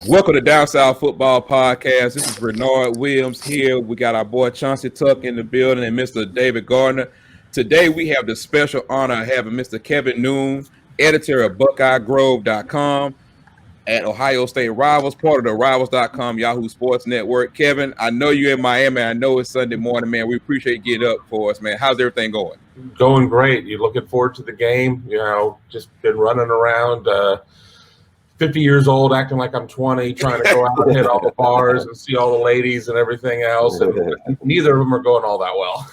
Welcome to Down South Football Podcast. This is Bernard Williams here. We got our boy Chauncey Tuck in the building and Mr. David Gardner. Today we have the special honor of having Mr. Kevin Noon, editor of BuckeyeGrove.com at Ohio State Rivals, part of the Rivals.com Yahoo Sports Network. Kevin, I know you're in Miami. I know it's Sunday morning, man. We appreciate you getting up for us, man. How's everything going? Going great. You looking forward to the game? You know, just been running around 50 years old, acting like I'm 20, trying to go out and hit all the bars and see all the ladies and everything else. And neither of them are going all that well.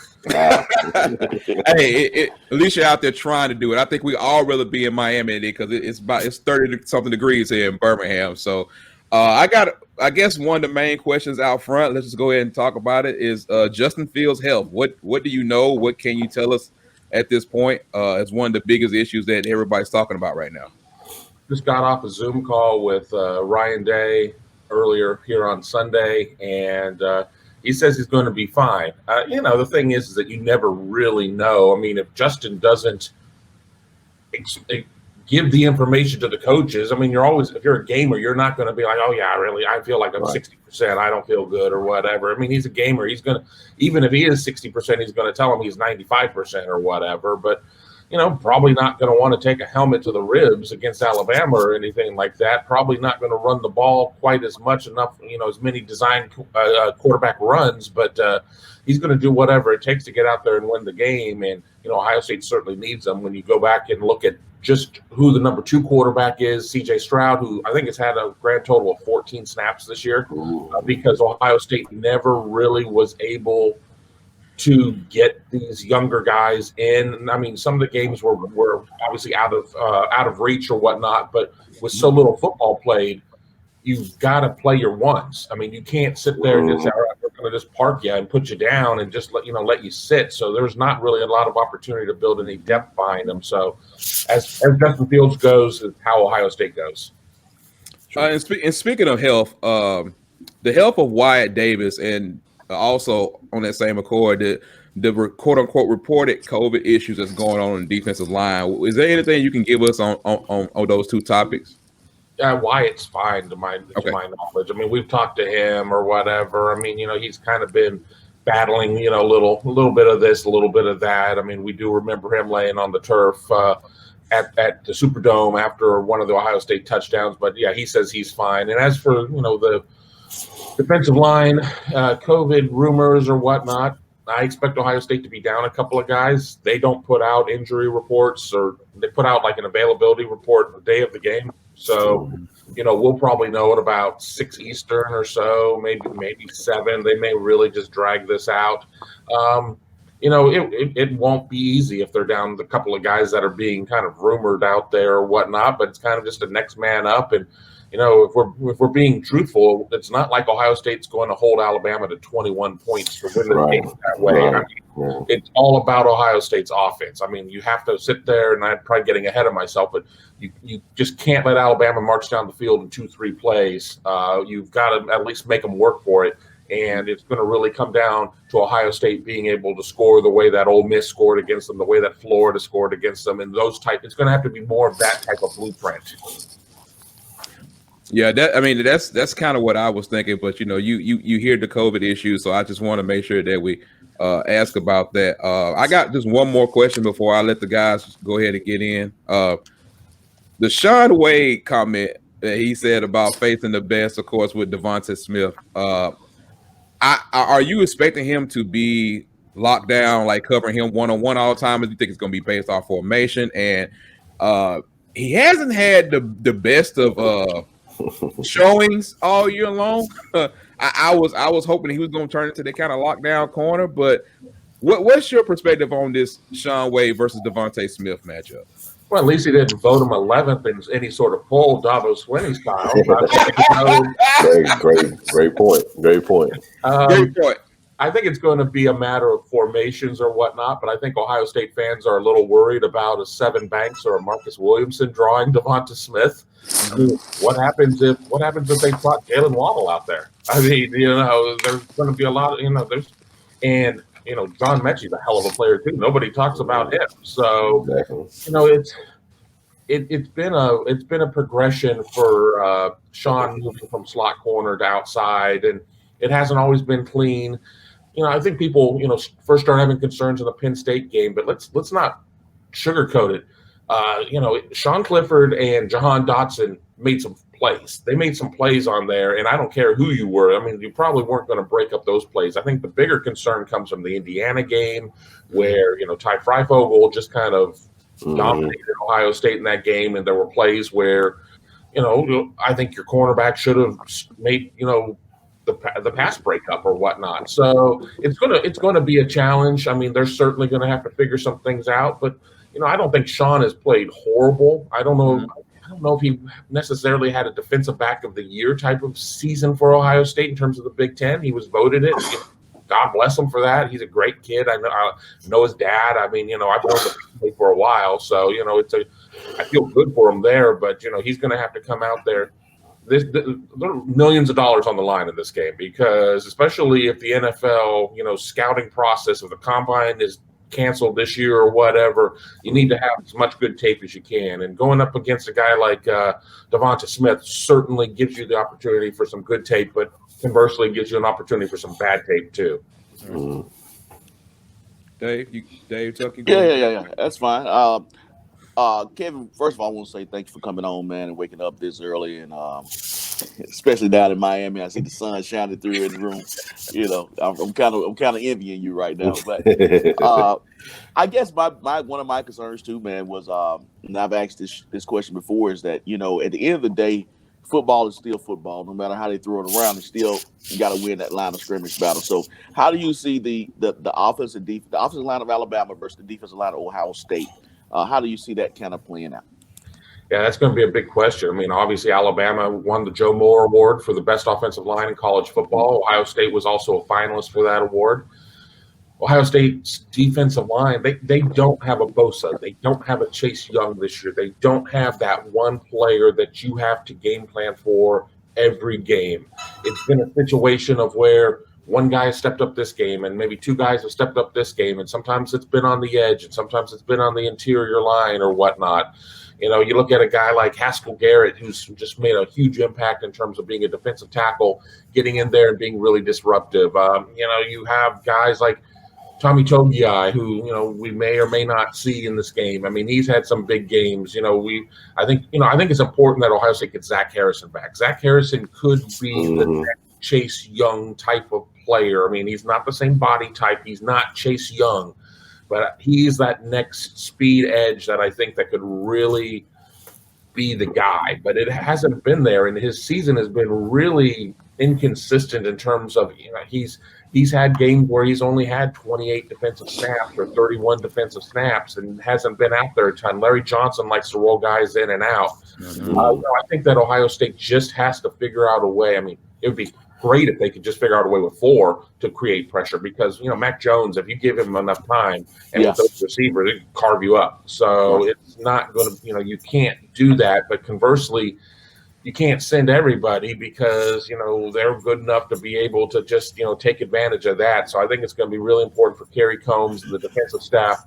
Hey, at least you're out there trying to do it. I think we all rather be in Miami because it's 30-something degrees here in Birmingham. So I guess one of the main questions out front, let's just go ahead and talk about it, is Justin Fields' health. What do you know? What can you tell us at this point? It's one of the biggest issues that everybody's talking about right now. Just got off a Zoom call with Ryan Day earlier here on Sunday, and he says he's going to be fine. The thing is that you never really know. I mean, if Justin doesn't give the information to the coaches, I mean, if you're a gamer, you're not going to be like, oh, yeah, really, I feel like I'm 60%. I don't feel good or whatever. I mean, he's a gamer. He's going to, even if he is 60%, he's going to tell him he's 95% or whatever. But probably not going to want to take a helmet to the ribs against Alabama or anything like that. Probably not going to run the ball quite as much, as many design quarterback runs, but he's going to do whatever it takes to get out there and win the game. And, Ohio State certainly needs them. When you go back and look at just who the number 2 quarterback is, C.J. Stroud, who I think has had a grand total of 14 snaps this year because Ohio State never really was able to get these younger guys in. I mean, some of the games were obviously out of reach or whatnot, but with so little football played, you've got to play your ones. I mean, you can't sit there and just say, all right, we're going to just park you and put you down and just let you sit. So there's not really a lot of opportunity to build any depth behind them. So as Justin Fields goes, is how Ohio State goes. And speaking of health, the health of Wyatt Davis and also on that same accord, the quote unquote reported COVID issues that's going on the defensive line. Is there anything you can give us on those two topics? Wyatt's fine to my knowledge. I mean, we've talked to him or whatever. I mean, he's kind of been battling, a little bit of this, a little bit of that. I mean, we do remember him laying on the turf at the Superdome after one of the Ohio State touchdowns. But yeah, he says he's fine. And as for the defensive line, COVID rumors or whatnot, I expect Ohio State to be down a couple of guys. They don't put out injury reports, or they put out like an availability report the day of the game. So, we'll probably know at about 6 Eastern or so, maybe 7. They may really just drag this out. It won't be easy if they're down a couple of guys that are being kind of rumored out there or whatnot, but it's kind of just a next man up. And if we're being truthful, it's not like Ohio State's going to hold Alabama to 21 points to win the game that way. I mean, it's all about Ohio State's offense. I mean, you have to sit there, and I'm probably getting ahead of myself, but you just can't let Alabama march down the field in 2-3 plays. You've got to at least make them work for it. And it's going to really come down to Ohio State being able to score the way that Ole Miss scored against them, the way that Florida scored against them, and it's going to have to be more of that type of blueprint. Yeah, that's kind of what I was thinking, but you hear the COVID issue, so I just want to make sure that we ask about that. I got just one more question before I let the guys go ahead and get in. The Shaun Wade comment that he said about facing the best, of course, with Devonta Smith. Are you expecting him to be locked down, like covering him one-on-one all the time? Or do you think it's going to be based off formation? And he hasn't had the best of showings all year long. I was hoping he was going to turn into the kind of lockdown corner, but what's your perspective on this Shaun Wade versus Devonta Smith matchup? Well, at least he didn't vote him 11th in any sort of poll, Dabo Swinney style. Great point. Great point. I think it's going to be a matter of formations or whatnot, but I think Ohio State fans are a little worried about a Sevyn Banks or a Marcus Williamson drawing Devonta Smith. I mean, what happens if they plot Jalen Waddle out there? I mean, there's going to be a lot of, John Mechie's a hell of a player too. Nobody talks about him. So, it's been a progression for Shaun moving from slot corner to outside, and it hasn't always been clean. I think people first start having concerns in the Penn State game, but let's not sugarcoat it. Sean Clifford and Jahan Dotson made some plays. They made some plays on there, and I don't care who you were. I mean, you probably weren't going to break up those plays. I think the bigger concern comes from the Indiana game, where Ty Freifogel just kind of dominated Ohio State in that game, and there were plays where I think your cornerback should have made the pass breakup or whatnot. So it's gonna be a challenge. I mean, they're certainly going to have to figure some things out, but I don't think Shaun has played horrible. I don't know. I don't know if he necessarily had a defensive back of the year type of season for Ohio State in terms of the Big Ten. He was voted it. God bless him for that. He's a great kid. I know his dad. I mean, I've known him for a while, so I feel good for him there. But he's going to have to come out there. There are millions of dollars on the line in this game, because especially if the NFL, scouting process of the combine is canceled this year or whatever, you need to have as much good tape as you can. And going up against a guy like Devonta Smith certainly gives you the opportunity for some good tape, but conversely gives you an opportunity for some bad tape too. Dave, Tuck, yeah. That's fine. Kevin, first of all, I want to say thank you for coming on, man, and waking up this early, and especially down in Miami. I see the sun shining through in the room. I'm kind of envying you right now. But I guess one of my concerns too, man, was and I've asked this question before, is that at the end of the day, football is still football. No matter how they throw it around, you got to win that line of scrimmage battle. So, how do you see the offensive line of Alabama versus the defensive line of Ohio State? How do you see that kind of playing out? Yeah, that's going to be a big question. I mean, obviously, Alabama won the Joe Moore Award for the best offensive line in college football. Ohio State was also a finalist for that award. Ohio State's defensive line, they don't have a Bosa. They don't have a Chase Young this year. They don't have that one player that you have to game plan for every game. It's been a situation of where one guy has stepped up this game and maybe two guys have stepped up this game, and sometimes it's been on the edge and sometimes it's been on the interior line or whatnot. You look at a guy like Haskell Garrett, who's just made a huge impact in terms of being a defensive tackle, getting in there and being really disruptive. You have guys like Tommy Togiai, who we may or may not see in this game. I mean, he's had some big games. I think it's important that Ohio State gets Zach Harrison back. Zach Harrison could be the next Chase Young type of player. I mean, he's not the same body type. He's not Chase Young, but he's that next speed edge that I think that could really be the guy. But it hasn't been there, and his season has been really inconsistent in terms of he's had games where he's only had 28 defensive snaps or 31 defensive snaps and hasn't been out there a ton. Larry Johnson likes to roll guys in and out. I think that Ohio State just has to figure out a way. I mean, it would be great if they could just figure out a way with 4 to create pressure, because Mac Jones, if you give him enough time and with those receivers, they can carve you up. So it's not going to, you can't do that. But conversely, you can't send everybody, because they're good enough to be able to just take advantage of that. So I think it's going to be really important for Kerry Combs and the defensive staff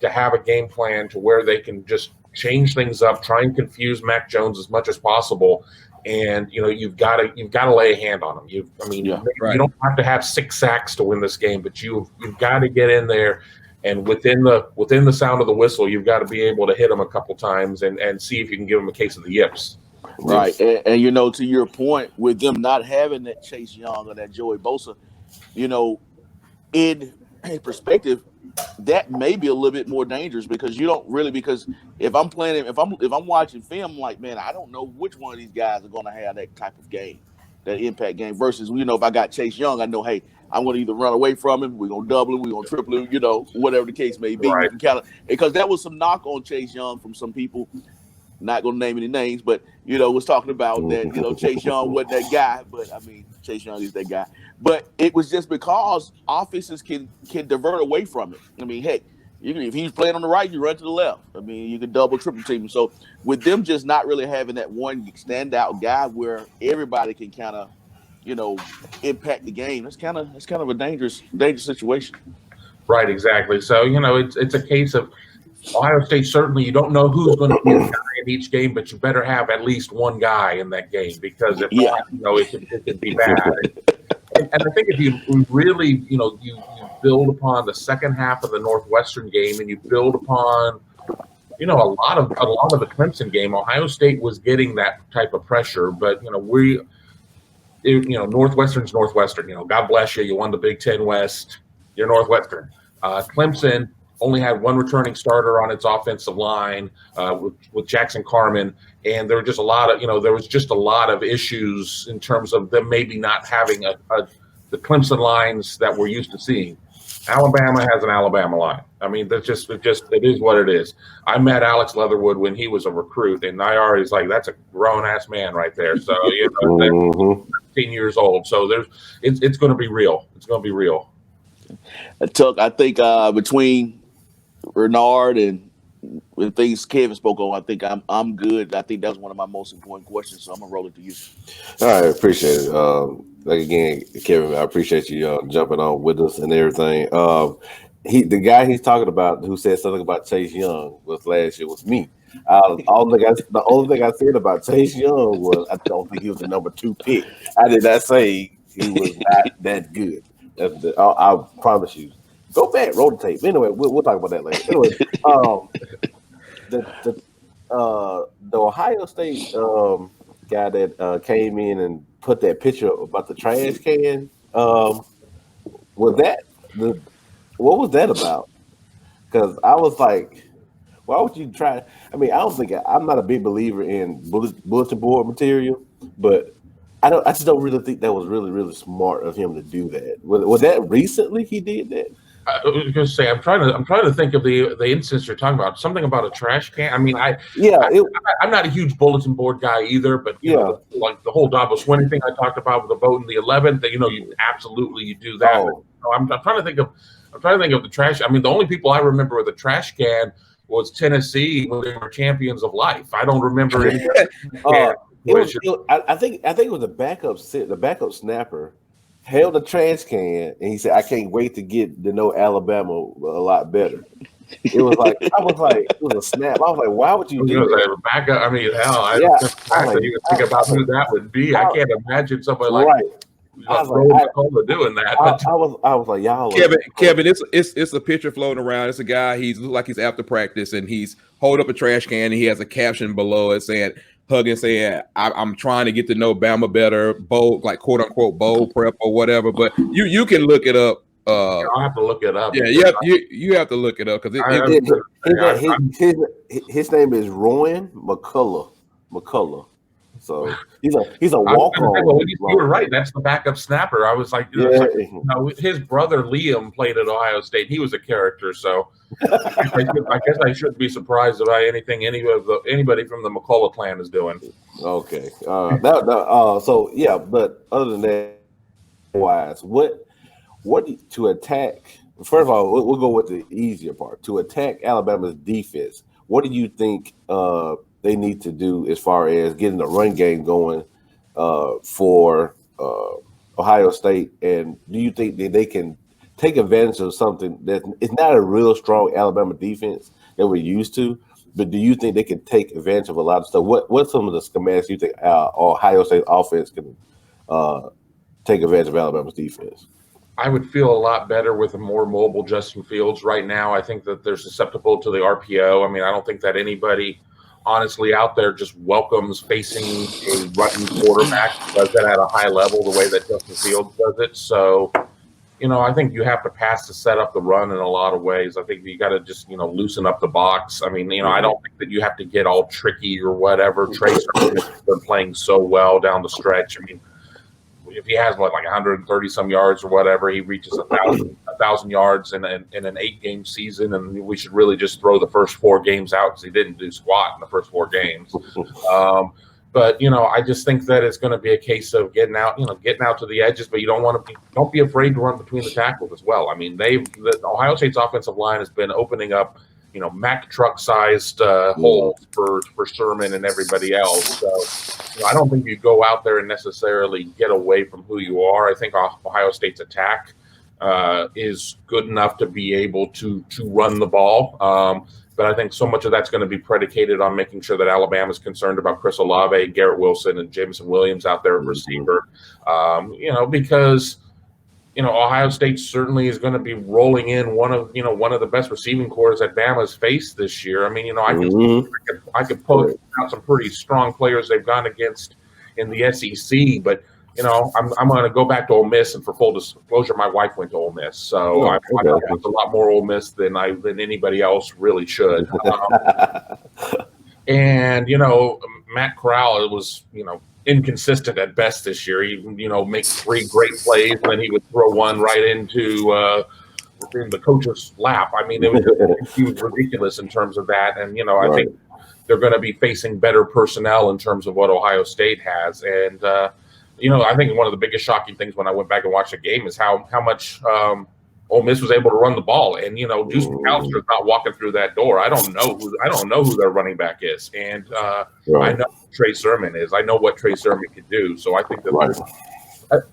to have a game plan to where they can just change things up, try and confuse Mac Jones as much as possible. And you've got to lay a hand on him. You don't have to have 6 sacks to win this game, but you've got to get in there, and within the sound of the whistle, you've got to be able to hit them a couple times and see if you can give them a case of the yips. Right, and to your point, with them not having that Chase Young or that Joey Bosa, in perspective, that may be a little bit more dangerous, because because if I'm playing, if I'm watching film, I'm like, man, I don't know which one of these guys are going to have that type of game, that impact game. Versus, if I got Chase Young, I know, hey, I'm going to either run away from him, we're going to double him, we're going to triple him, whatever the case may be. Right. Because that was some knock on Chase Young from some people. Not going to name any names, but was talking about that. Chase Young wasn't that guy, but I mean, Chase Young is that guy. But it was just because offenses can divert away from it. I mean, heck, if he's playing on the right, you run to the left. I mean, you can double, triple team him. So with them just not really having that one standout guy where everybody can kind of, impact the game, that's kind of a dangerous situation. Right, exactly. So it's a case of Ohio State, certainly you don't know who's going to be a guy in each game, but you better have at least one guy in that game because if not, it could be bad. And I think if you really, you build upon the second half of the Northwestern game and you build upon, a lot of the Clemson game, Ohio State was getting that type of pressure, but Northwestern's Northwestern. God bless you. You won the Big Ten West. You're Northwestern. Clemson only had one returning starter on its offensive line with Jackson Carman, and there were just a lot of issues in terms of them maybe not having the Clemson lines that we're used to seeing. Alabama has an Alabama line. I mean, it is what it is. I met Alex Leatherwood when he was a recruit, and I already was like, that's a grown ass man right there. So 15 years old. So it's going to be real. It's going to be real. I think between Renard and things Kevin spoke on, I think I'm good. I think that's one of my most important questions. So I'm gonna roll it to you. All right, appreciate it. Again, Kevin, I appreciate you jumping on with us and everything. The guy he's talking about who said something about Chase Young last year was me. The only thing I said about Chase Young was I don't think he was the number 2 pick. I did not say he was not that good. I promise you. Go back, roll the tape. Anyway, we'll talk about that later. Anyway, the Ohio State guy that came in and put that picture about the trash can, what was that about? Because I was like, why would you try? I mean, I'm not a big believer in bulletin board material, but I just don't really think that was really, really smart of him to do that. Was that recently he did that? I was going to say, I'm trying to think of the instance you're talking about. Something about a trash can. I mean, I'm not a huge bulletin board guy either, but like the whole Dabo Swinney thing I talked about with the vote in the 11th. That you do that. Oh. I'm trying to think of the trash. I mean, the only people I remember with a trash can was Tennessee when they were champions of life. I don't remember any. I think it was the backup snapper held the trash can and he said, "I can't wait to know Alabama a lot better." It was like it was a snap. I was like, why would you do that? Backup. I mean, hell, I didn't even think about who that would be. I can't imagine somebody like doing that. I was like, y'all. Kevin, it's a picture floating around. It's a guy. He looks like he's after practice and he's holding up a trash can and he has a caption below it saying, I'm trying to get to know Bama better, bold, like quote unquote bold prep or whatever. But you can look it up. I'll have to look it up. Yeah, you have to look it up because his name is Rowan McCullough. So he's a walk-on. You were right. That's the backup snapper. I was like, his brother Liam played at Ohio State. He was a character, so I guess I shouldn't be surprised about anything anybody from the McCullough clan is doing. Okay. But other than that, what to attack? First of all, we'll go with the easier part. To attack Alabama's defense, what do you think they need to do as far as getting the run game going for Ohio State? And do you think that they can take advantage of something that it's not a real strong Alabama defense that we're used to, but do you think they can take advantage of a lot of stuff? What's some of the schematics you think Ohio State offense can take advantage of Alabama's defense? I would feel a lot better with a more mobile Justin Fields right now. I think that they're susceptible to the RPO. I mean, I don't think that anybody honestly out there just welcomes facing a running quarterback who does that at a high level the way that Justin Fields does it. So, I think you have to pass to set up the run in a lot of ways. I think you got to just, loosen up the box. I mean, I don't think that you have to get all tricky or whatever. Trace has been playing so well down the stretch. I mean, if he has like 130 some yards or whatever, he reaches 1,000 yards in an 8-game season, and we should really just throw the first 4 games out because he didn't do squat in the first 4 games. But I just think that it's going to be a case of getting out to the edges, but don't be afraid to run between the tackles as well. I mean, the Ohio State's offensive line has been opening up, Mack truck sized holes for Sherman and everybody else. So I don't think you go out there and necessarily get away from who you are. I think Ohio State's attack is good enough to be able to run the ball. But I think so much of that's going to be predicated on making sure that Alabama's concerned about Chris Olave, Garrett Wilson, and Jameson Williams out there at receiver. Because Ohio State certainly is going to be rolling in one of the best receiving corps that Bama's faced this year. I mean, I could point out some pretty strong players they've gone against in the SEC, but I'm going to go back to Ole Miss, and for full disclosure, my wife went to Ole Miss, so I watched a lot more Ole Miss than anybody else really should. And Matt Corral was inconsistent at best this year. He make 3 great plays, and then he would throw one right into the coach's lap. I mean, it was ridiculous in terms of that. And I think they're going to be facing better personnel in terms of what Ohio State has. And I think one of the biggest shocking things when I went back and watched the game is how much Ole Miss was able to run the ball. And Juice McAllister's not walking through that door. I don't know who their running back is, and I know who Trey Sermon is. I know what Trey Sermon can do. So I think that.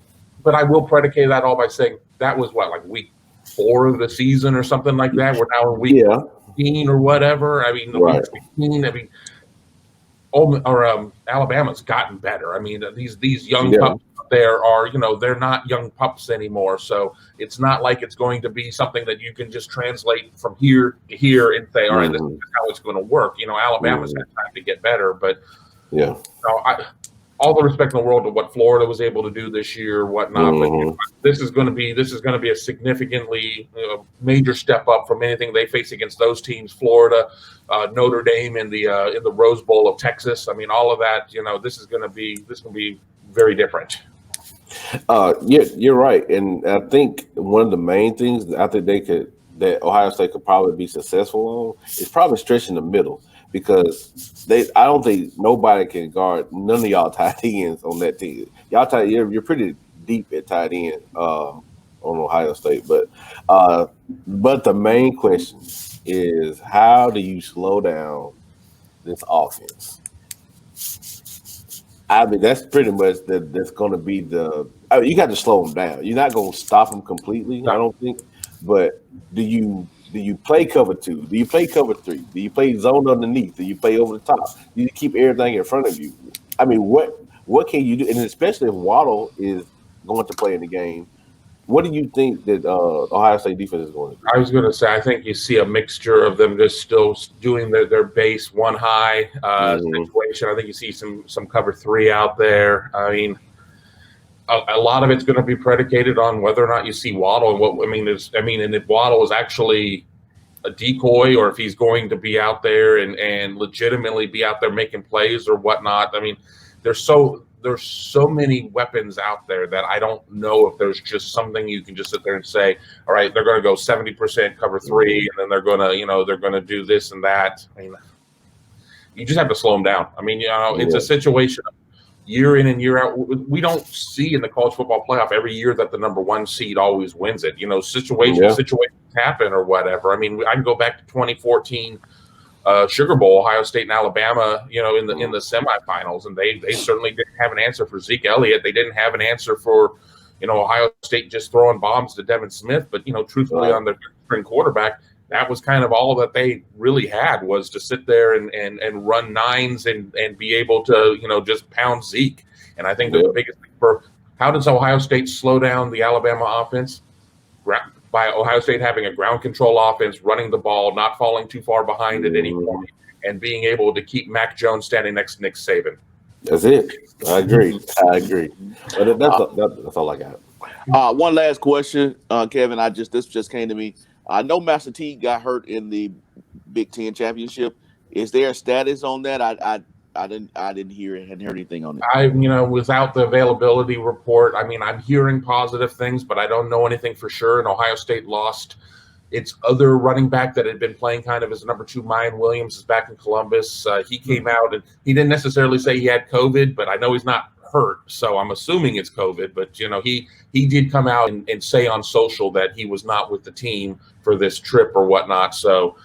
But I will predicate that all by saying that was like week 4 of the season or something like that. We're now in week 15 or whatever. I mean, week 15. I mean. Alabama's gotten better. I mean, these young pups there are, they're not young pups anymore. So it's not like it's going to be something that you can just translate from here to here and say, all right, this is how it's going to work. Alabama's had time to get better, but all the respect in the world to what Florida was able to do this year, whatnot. But this is going to be a significantly major step up from anything they face against those teams. Florida, Notre Dame in the Rose Bowl of Texas. I mean, all of that. This is going to be very different. You're right, and I think one of the main things I think that Ohio State could probably be successful on is probably stretching the middle. Because I don't think nobody can guard none of y'all tight ends on that team. You're pretty deep at tight end on Ohio State, but the main question is how do you slow down this offense? I mean, that's pretty much that's going to be you got to slow them down. You're not going to stop them completely, I don't think, but do you play cover 2? Do you play cover 3? Do you play zone underneath? Do you play over the top? Do you keep everything in front of you? I mean, what can you do? And especially if Waddle is going to play in the game, what do you think that Ohio State defense is going to do? I was going to say, I think you see a mixture of them just still doing their base one high situation. I think you see some cover 3 out there. I mean, a lot of it's going to be predicated on whether or not you see Waddle and if Waddle is actually a decoy or if he's going to be out there and legitimately be out there making plays or whatnot. I mean, there's so many weapons out there that I don't know if there's just something you can just sit there and say, all right, they're going to go 70% cover 3 and then they're going to do this and that. I mean, you just have to slow them down. I mean, it's a situation of year in and year out. We don't see in the college football playoff every year that the number 1 seed always wins it. Situations happen or whatever. I mean, I can go back to 2014 Sugar Bowl, Ohio State and Alabama, in the semifinals, and they certainly didn't have an answer for Zeke Elliott. They didn't have an answer for Ohio State just throwing bombs to Devonta Smith. But truthfully, on the spring quarterback, that was kind of all that they really had, was to sit there and run nines and be able to, just pound Zeke. And I think the biggest thing for how does Ohio State slow down the Alabama offense? By Ohio State having a ground control offense, running the ball, not falling too far behind at any point, and being able to keep Mac Jones standing next to Nick Saban. That's it. I agree. But that's all I got. One last question, Kevin. This just came to me. I know Master T got hurt in the Big Ten championship. Is there a status on that? I didn't hear it. Hadn't heard anything on it. Without the availability report, I mean, I'm hearing positive things, but I don't know anything for sure. And Ohio State lost its other running back that had been playing kind of as number 2. Mayan Williams is back in Columbus. He came out and he didn't necessarily say he had COVID, but I know he's not hurt, so I'm assuming it's COVID. But he did come out and say on social that he was not with the team for this trip or whatnot. So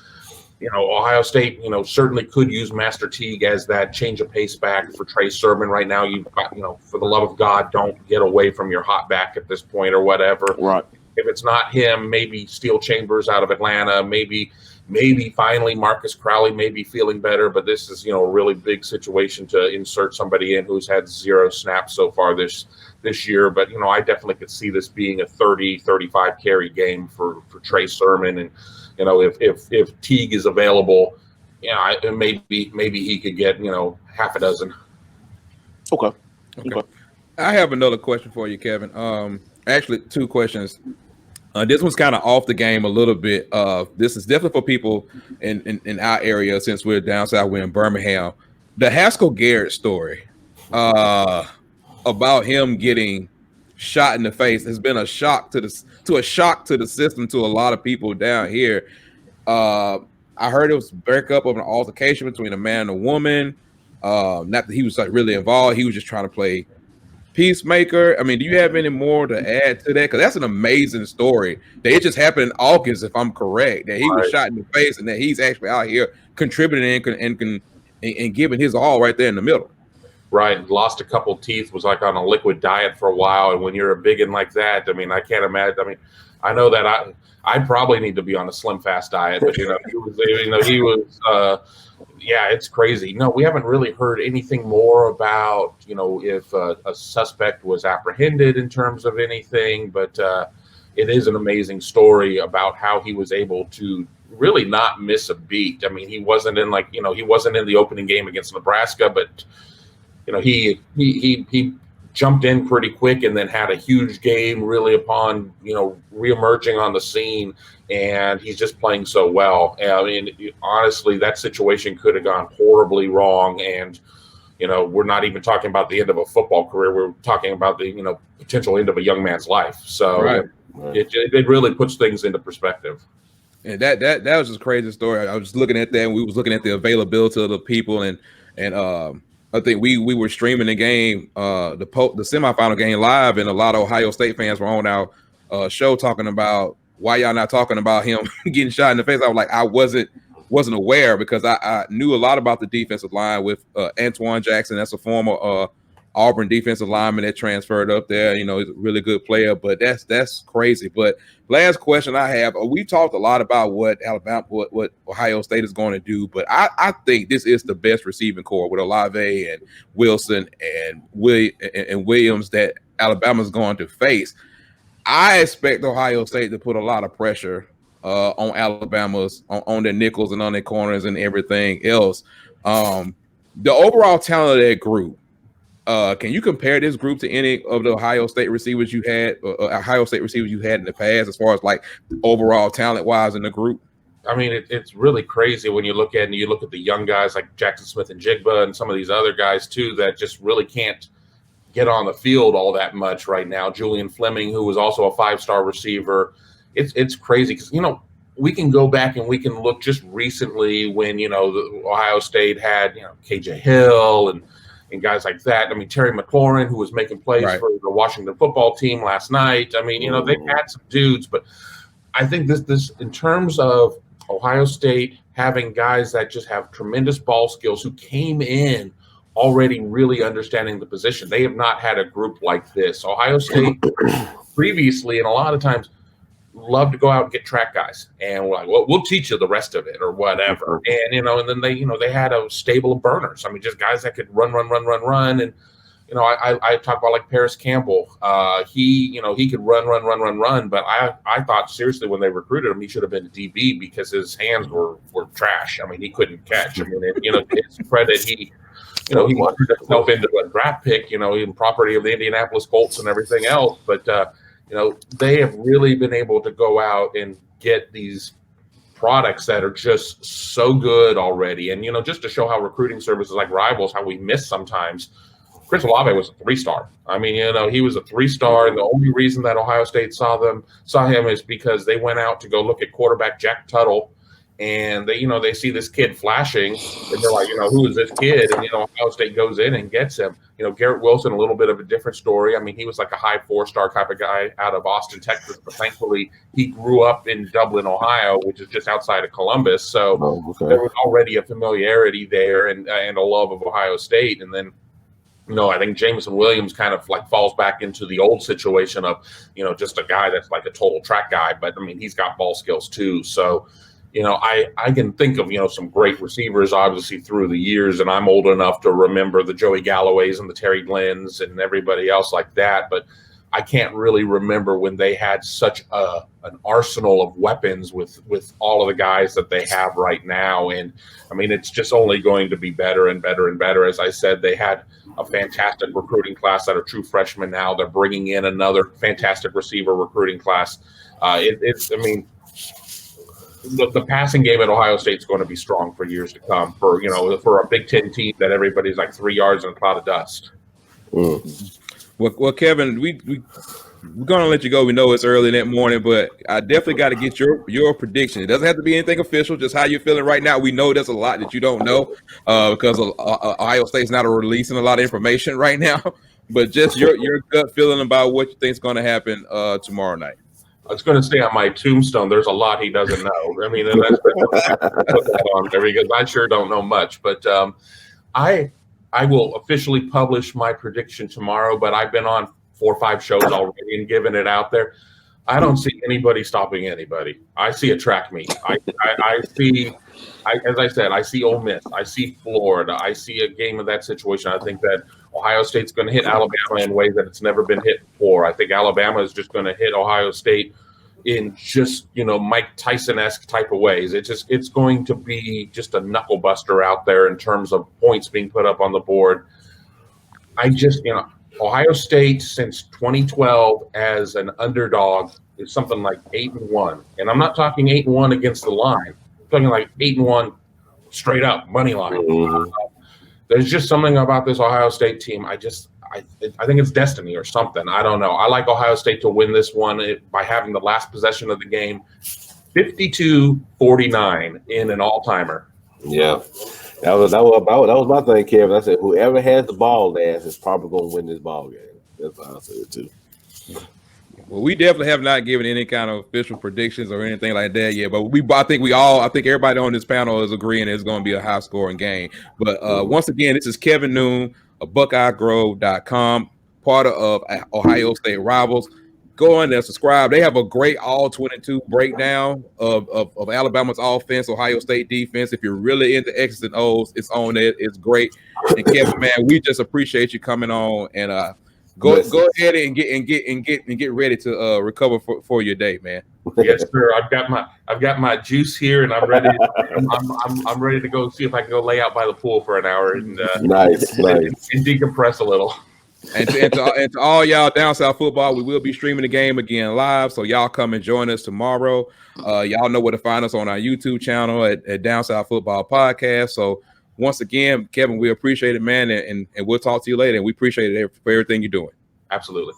Ohio State certainly could use Master Teague as that change of pace back for Trey Sermon right now. You've got for the love of God, don't get away from your hot back at this point or whatever. Right. If it's not him, maybe Steel Chambers out of Atlanta, maybe maybe finally Marcus Crowley may be feeling better, but this is, a really big situation to insert somebody in who's had 0 snaps so far this year. But, I definitely could see this being a 30, 35 carry game for Trey Sermon. And, if Teague is available, maybe he could get, half a dozen. Okay. I have another question for you, Kevin. Actually, 2 questions. This one's kind of off the game a little bit. This is definitely for people in our area, since we're down south, we're in Birmingham. The Haskell Garrett story about him getting shot in the face has been a shock to the system, to a lot of people down here. I heard it was break up of an altercation between a man and a woman. Not that he was like really involved. He was just trying to play peacemaker. I mean, do you have any more to add to that? Because that's an amazing story. That it just happened in August, if I'm correct. That he was shot in the face, and that he's actually out here contributing and giving his all right there in the middle. Right, lost a couple teeth, was like on a liquid diet for a while, and when you're a biggin like that, I mean, I can't imagine. I mean, I know that I probably need to be on a slim fast diet, but he was. Yeah, it's crazy. No, we haven't really heard anything more about, if a suspect was apprehended in terms of anything, but it is an amazing story about how he was able to really not miss a beat. I mean, he wasn't in the opening game against Nebraska, but he jumped in pretty quick and then had a huge game really upon, reemerging on the scene. And he's just playing so well. I mean, honestly, that situation could have gone horribly wrong. And, we're not even talking about the end of a football career. We're talking about the, potential end of a young man's life. So right. It really puts things into perspective. And that was just a crazy story. I was looking at that, and we was looking at the availability of the people, and I think we were streaming the game, the semifinal game live, and a lot of Ohio State fans were on our show talking about why y'all not talking about him getting shot in the face. I was like, I wasn't aware, because I knew a lot about the defensive line with Antoine Jackson. That's a former Auburn defensive lineman that transferred up there. He's a really good player, but that's crazy. But last question I have, we talked a lot about what Ohio State is going to do, but I think this is the best receiving core with Olave and Wilson and Williams that Alabama's going to face. I expect Ohio State to put a lot of pressure on Alabama's on their nickels and on their corners and everything else. The overall talent of that group. Can you compare this group to any of the Ohio State receivers you had in the past, as far as like overall talent wise in the group? I mean, it's really crazy when you look at the young guys like Jackson Smith and Jigba and some of these other guys too that just really can't get on the field all that much right now. Julian Fleming, who was also a 5-star receiver. It's crazy because, we can go back and we can look just recently when, the Ohio State had, KJ Hill and guys like that. I mean, Terry McLaurin, who was making plays for the Washington football team last night. I mean, they've had some dudes, but I think this in terms of Ohio State having guys that just have tremendous ball skills who came in already really understanding the position. They have not had a group like this. Ohio State previously, and a lot of times, love to go out and get track guys, and we're like, well, we'll teach you the rest of it or whatever. And and then they had a stable of burners. I mean, just guys that could run. And I talk about like Paris Campbell. He could run. But I thought seriously when they recruited him, he should have been a DB because his hands were trash. I mean, he couldn't catch. I mean, his credit, he turned himself into a draft pick, in property of the Indianapolis Colts and everything else. But they have really been able to go out and get these products that are just so good already. And, just to show how recruiting services like Rivals, how we miss sometimes, Chris Olave was a 3-star. I mean, he was a 3-star. And the only reason that Ohio State saw him is because they went out to go look at quarterback Jack Tuttle. And they see this kid flashing, and they're like, who is this kid? And Ohio State goes in and gets him. Garrett Wilson, a little bit of a different story. I mean, he was like a high 4-star type of guy out of Austin, Texas, but thankfully he grew up in Dublin, Ohio, which is just outside of Columbus. So there was already a familiarity there and a love of Ohio State. And then I think Jameson Williams kind of like falls back into the old situation of, just a guy that's like a total track guy. But I mean, he's got ball skills too. So I can think of, some great receivers obviously through the years, and I'm old enough to remember the Joey Galloways and the Terry Glenns and everybody else like that. But I can't really remember when they had such an arsenal of weapons with all of the guys that they have right now. And I mean, it's just only going to be better and better and better. As I said, they had a fantastic recruiting class that are true freshmen now. They're bringing in another fantastic receiver recruiting class. The passing game at Ohio State is going to be strong for years to come for a Big Ten team that everybody's like 3 yards in a cloud of dust. Well, Kevin, we're going to let you go. We know it's early in that morning, but I definitely got to get your prediction. It doesn't have to be anything official, just how you're feeling right now. We know there's a lot that you don't know because Ohio State's not releasing a lot of information right now, but just your gut feeling about what you think is going to happen tomorrow night. It's going to stay on my tombstone. There's a lot he doesn't know. I mean, that's put that on there because I sure don't know much. But I will officially publish my prediction tomorrow. But I've been on 4 or 5 shows already and given it out there. I don't see anybody stopping anybody. I see a track meet. I see, as I said, I see Ole Miss. I see Florida. I see a game of that situation. I think that Ohio State's going to hit Alabama in ways that it's never been hit before. I think Alabama is just going to hit Ohio State in just, Mike Tyson-esque type of ways. It's going to be just a knuckle buster out there in terms of points being put up on the board. Ohio State since 2012 as an underdog is something like 8-1. And I'm not talking 8-1 against the line. I'm talking like 8-1 straight up money line. Mm-hmm. There's just something about this Ohio State team. I think it's destiny or something. I don't know. I like Ohio State to win this one by having the last possession of the game, 52-49 in an all-timer. Yeah. That was my thing, Kevin. I said whoever has the ball last is probably going to win this ball game. That's what I said too. Well, we definitely have not given any kind of official predictions or anything like that yet. But I think everybody on this panel is agreeing it's going to be a high scoring game. But once again, this is Kevin Noon of BuckeyeGrove.com, part of Ohio State Rivals. Go in there, subscribe. They have a great all 22 breakdown of Alabama's offense, Ohio State defense. If you're really into X's and O's, it's on there. It's great. And Kevin, man, we just appreciate you coming on and go ahead and get ready to recover for your day, man. Yes, sir. I've got my juice here, and I'm ready. I'm ready to go see if I can go lay out by the pool for an hour and nice. and decompress a little. And to all y'all down south football, we will be streaming the game again live, so y'all come and join us tomorrow. Y'all know where to find us on our YouTube channel at Down South Football Podcast. So once again, Kevin, we appreciate it, man, and we'll talk to you later. And we appreciate it for everything you're doing. Absolutely.